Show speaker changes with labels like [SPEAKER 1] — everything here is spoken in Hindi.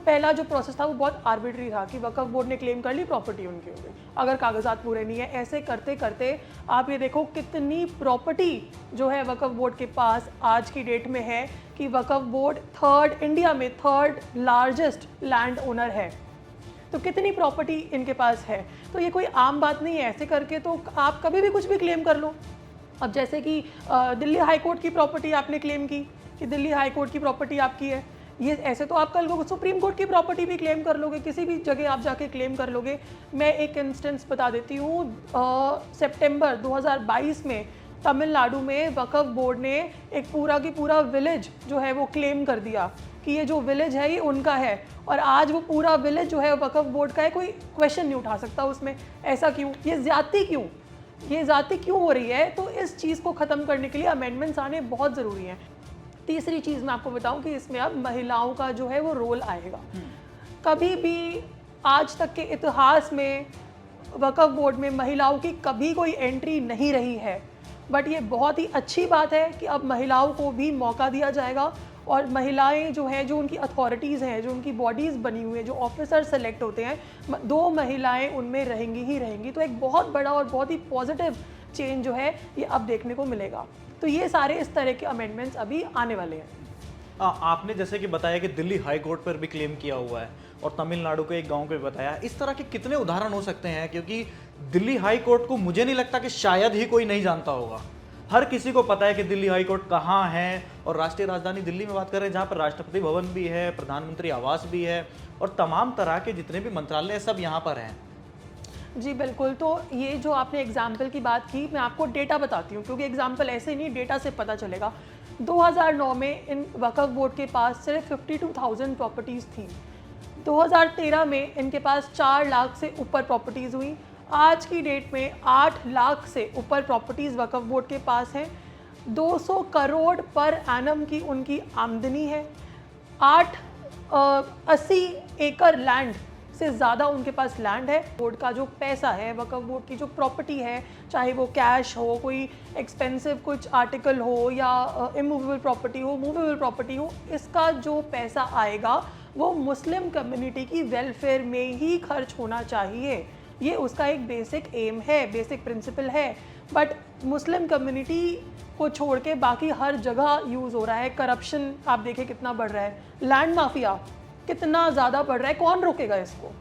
[SPEAKER 1] पहला जो प्रोसेस था वो बहुत आर्बिट्री था कि वक्फ बोर्ड ने क्लेम कर ली, प्रॉपर्टी उनकी हो गई, अगर कागजात पूरे नहीं है। ऐसे करते करते आप ये देखो कितनी प्रॉपर्टी जो है वक्फ बोर्ड के पास आज की डेट में है, कि वक्फ बोर्ड इंडिया में थर्ड लार्जेस्ट लैंड ओनर है। तो कितनी प्रॉपर्टी इनके पास है। तो ये कोई आम बात नहीं है, ऐसे करके तो आप कभी भी कुछ भी क्लेम कर लो। अब जैसे कि दिल्ली हाई कोर्ट की प्रॉपर्टी आपने क्लेम की कि दिल्ली हाई कोर्ट की प्रॉपर्टी आपकी है, ये ऐसे तो आप कल को सुप्रीम कोर्ट की प्रॉपर्टी भी क्लेम कर लोगे, किसी भी जगह आप जाके क्लेम कर लोगे। मैं एक इंस्टेंस बता देती हूँ, सितंबर 2022 में तमिलनाडु में वक्फ बोर्ड ने एक पूरा की पूरा विलेज जो है वो क्लेम कर दिया कि ये जो विलेज है ये उनका है, और आज वो पूरा विलेज जो है वक्फ बोर्ड का है, कोई क्वेश्चन नहीं उठा सकता उसमें। ऐसा क्यों? ये ज़्यादती क्यों हो रही है? तो इस चीज़ को ख़त्म करने के लिए अमेंडमेंट्स आने बहुत ज़रूरी हैं। तीसरी चीज़ मैं आपको बताऊं कि इसमें अब महिलाओं का जो है वो रोल आएगा। कभी भी आज तक के इतिहास में वक्फ बोर्ड में महिलाओं की कभी कोई एंट्री नहीं रही है, बट ये बहुत ही अच्छी बात है कि अब महिलाओं को भी मौका दिया जाएगा, और महिलाएं जो हैं, जो उनकी अथॉरिटीज़ हैं, जो उनकी बॉडीज़ बनी हुई हैं, जो ऑफिसर सेलेक्ट होते हैं, 2 महिलाएं उनमें रहेंगी ही रहेंगी। तो एक बहुत बड़ा और बहुत ही पॉजिटिव चेंज जो है ये अब देखने को मिलेगा। तो ये सारे इस तरह के अमेंडमेंट्स अभी आने वाले हैं।
[SPEAKER 2] आपने जैसे कि बताया कि दिल्ली हाई कोर्ट पर भी क्लेम किया हुआ है और तमिलनाडु के एक गांव को भी बताया। इस तरह के कितने उदाहरण हो सकते हैं? क्योंकि दिल्ली हाई कोर्ट को मुझे नहीं लगता कि शायद ही कोई नहीं जानता होगा। हर किसी को पता है कि दिल्ली हाई कोर्ट कहाँ है, और राष्ट्रीय राजधानी दिल्ली में बात कर रहे हैं जहाँ पर राष्ट्रपति भवन भी है, प्रधानमंत्री आवास भी है, और तमाम तरह के जितने भी मंत्रालय हैं सब यहाँ पर हैं।
[SPEAKER 1] जी बिल्कुल। तो ये जो आपने एग्जाम्पल की बात की, मैं आपको डेटा बताती हूँ, क्योंकि एग्जाम्पल ऐसे नहीं, डेटा से पता चलेगा। 2009 में इन वक्फ बोर्ड के पास सिर्फ 52,000 प्रॉपर्टीज़ थी। 2013 में इनके पास 4 लाख से ऊपर प्रॉपर्टीज़ हुई। आज की डेट में 8 लाख से ऊपर प्रॉपर्टीज़ वक्फ बोर्ड के पास हैं। 200 करोड़ पर एनम की उनकी आमदनी है। 80 एकड़ लैंड से ज़्यादा उनके पास लैंड है। बोर्ड का जो पैसा है, वक्फ बोर्ड की जो प्रॉपर्टी है, चाहे वो कैश हो, कोई एक्सपेंसिव कुछ आर्टिकल हो, या इमूवेबल प्रॉपर्टी हो, मूवेबल प्रॉपर्टी हो, इसका जो पैसा आएगा वो मुस्लिम कम्युनिटी की वेलफेयर में ही खर्च होना चाहिए। ये उसका एक बेसिक एम है, बेसिक प्रिंसिपल है। बट मुस्लिम कम्युनिटी को छोड़ के बाकी हर जगह यूज़ हो रहा है। करप्शन आप देखें कितना बढ़ रहा है, लैंड माफिया कितना ज़्यादा बढ़ रहा है, कौन रोकेगा इसको?